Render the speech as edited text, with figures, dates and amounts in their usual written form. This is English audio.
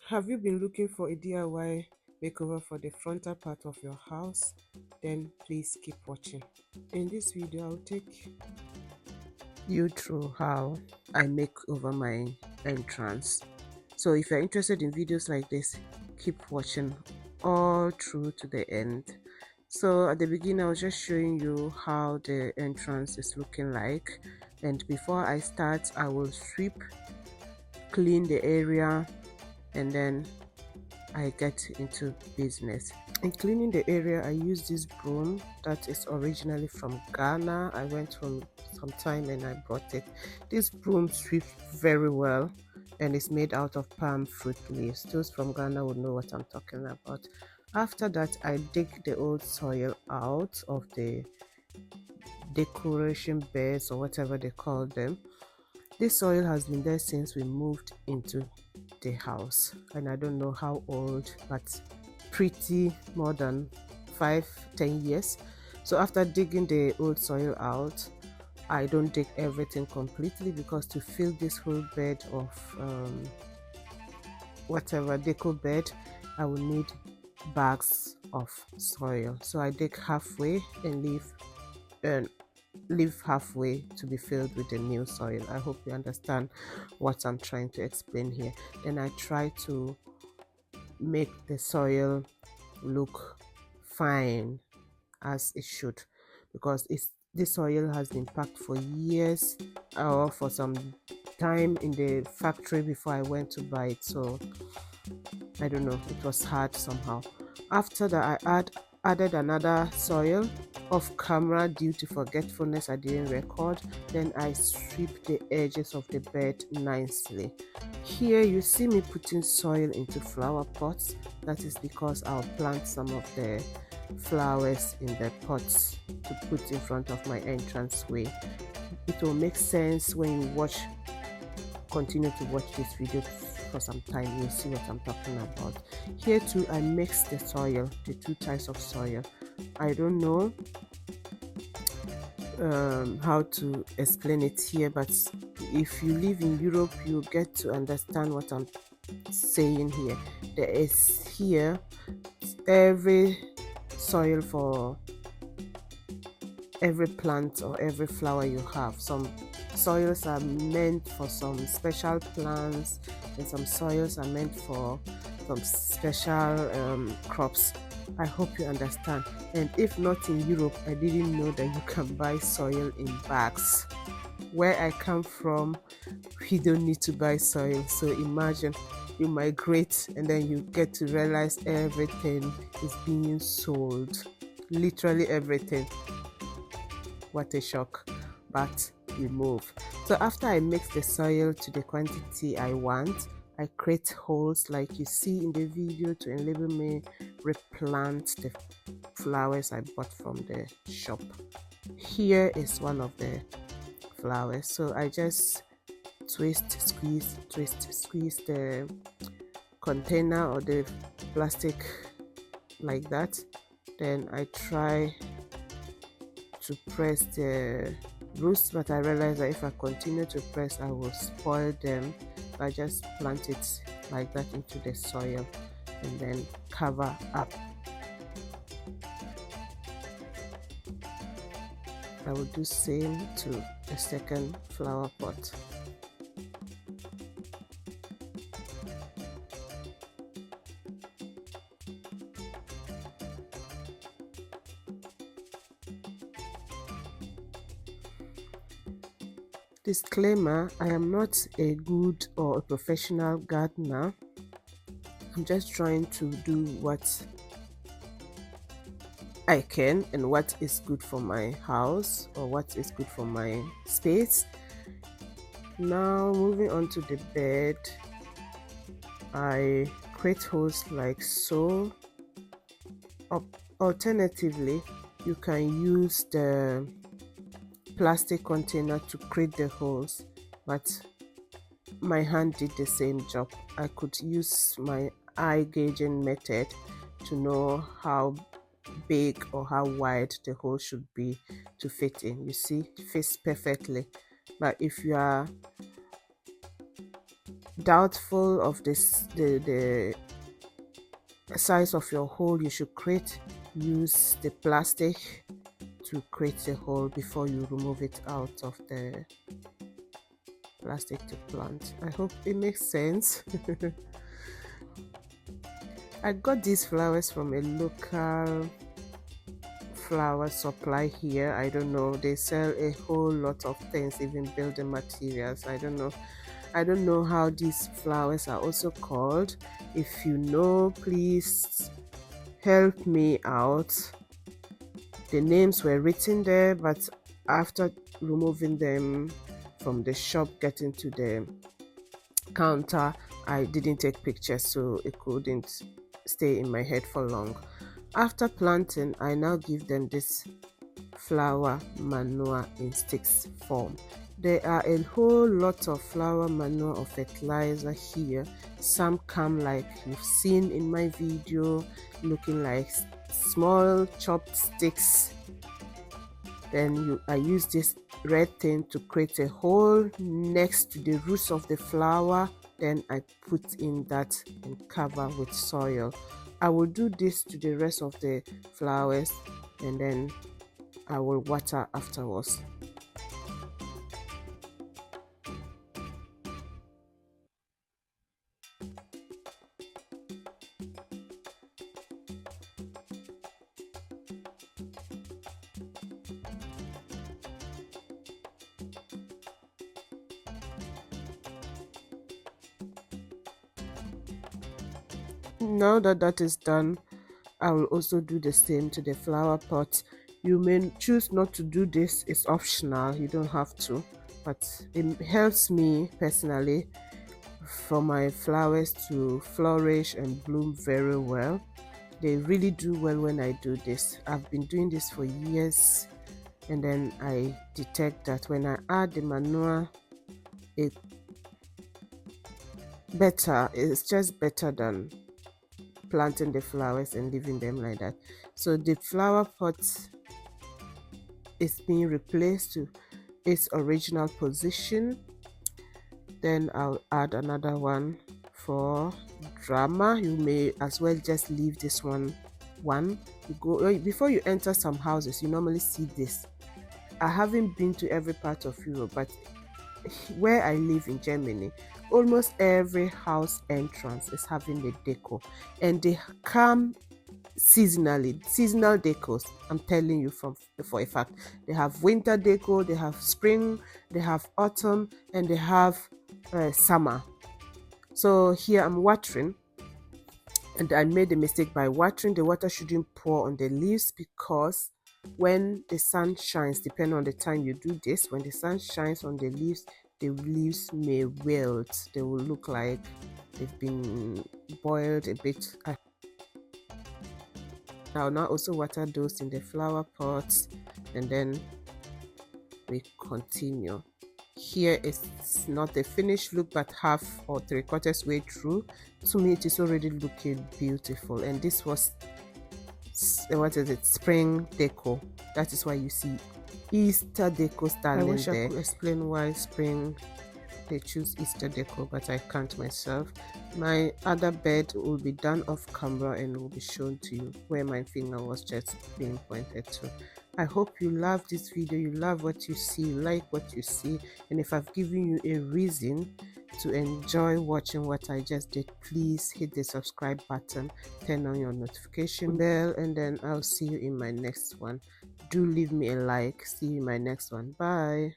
Have you been looking for a DIY makeover for the frontal part of your house? Then please keep watching. In this video, I'll take you through how I make over my entrance. So if you're interested in videos like this, keep watching all through to the end. So at the beginning, I was just showing you how the entrance is looking like. And before I start, I will sweep, clean the area, and then I get into business. In cleaning the area, I use this broom that is originally from Ghana. I went home sometime and I brought it. This broom sweeps very well and is made out of palm fruit leaves. Those from Ghana would know what I'm talking about. After that, I dig the old soil out of the decoration beds or whatever they call them. This soil has been there since we moved into the house, and I don't know how old, but pretty more than 5-10 years. So after digging the old soil out, I don't dig everything completely, because to fill this whole bed of whatever deco bed, I will need bags of soil. So I dig halfway and leave halfway to be filled with the new soil. I hope you understand what I'm trying to explain here. Then I try to make the soil look fine as it should, because this soil has been packed for years or for some time in the factory before I went to buy it. So I don't know, it was hard somehow. After that, I added another soil. Off camera, due to forgetfulness, I didn't record. Then I sweep the edges of the bed nicely. Here you see me putting soil into flower pots. That is because I'll plant some of the flowers in the pots to put in front of my entranceway. It will make sense when you continue to watch this video for some time. You'll see what I'm talking about. Here too, I mix the soil, the two types of soil. I don't know how to explain it here, but if you live in Europe, you get to understand what I'm saying here. There is here every soil for every plant or every flower you have. Some soils are meant for some special plants, and some soils are meant for some special crops. I hope you understand. And if not in Europe, I didn't know that you can buy soil in bags. Where I come from, we don't need to buy soil. So imagine you migrate and then you get to realize everything is being sold. Literally everything. What a shock. But we move. So after I mix the soil to the quantity I want, I create holes like you see in the video to enable me replant the flowers I bought from the shop. Here is one of the flowers. So I just twist, squeeze the container or the plastic like that. Then I try to press the roots, but I realize that if I continue to press, I will spoil them. I just plant it like that into the soil and then cover up. I will do same to the second flower pot. Disclaimer, I am not a good or a professional gardener. I'm just trying to do what I can and what is good for my house or what is good for my space. Now moving on to the bed, I create holes like so. Alternatively, you can use the plastic container to create the holes, but my hand did the same job. I could use my eye gauging method to know how big or how wide the hole should be to fit in. You see, it fits perfectly. But if you are doubtful of the size of your hole you should create, use the plastic to create the hole before you remove it out of the plastic to plant. I hope it makes sense. I got these flowers from a local flower supply here. I don't know, they sell a whole lot of things, even building materials. I don't know how these flowers are also called. If you know, please help me out. The names were written there, but after removing them from the shop, getting to the counter, I didn't take pictures, so it couldn't stay in my head for long. After planting, I now give them this flower manure in sticks form. There are a whole lot of flower manure or fertilizer here. Some come like you've seen in my video, looking like small chopped sticks. Then I use this red thing to create a hole next to the roots of the flower. Then I put in that and cover with soil. I will do this to the rest of the flowers, and then I will water afterwards. Now that that is done, I will also do the same to the flower pot. You may choose not to do this, it's optional, you don't have to, but it helps me personally for my flowers to flourish and bloom very well. They really do well when I do this. I've been doing this for years, and then I detect that when I add the manure, it's just better than planting the flowers and leaving them like that. So the flower pot is being replaced to its original position. Then I'll add another one for drama. You may as well just leave this one. You go before you enter some houses, you normally see this. I haven't been to every part of Europe, but where I live in Germany, almost every house entrance is having the deco, and they come seasonally. Seasonal decos, I'm telling you for a fact. They have winter deco, they have spring, they have autumn, and they have summer. So here I'm watering, and I made a mistake by watering. The water shouldn't pour on the leaves, because when the sun shines, depending on the time you do this, when the sun shines on the leaves may wilt. They will look like they've been boiled a bit. I'll now also water those in the flower pots, and then we continue. Here is not the finished look, but half or 3/4 way through. To me, it is already looking beautiful. And this was, what is it, spring deco. That is why you see Easter deco standing there. I wish I could explain why spring they choose Easter deco, but I can't myself. My other bed will be done off camera and will be shown to you, where my finger was just being pointed to. I hope you love this video, you love what you see, you like what you see, and if I've given you a reason to enjoy watching what I just did, please hit the subscribe button, turn on your notification bell, and then I'll see you in my next one. Do leave me a like. See you in my next one. Bye.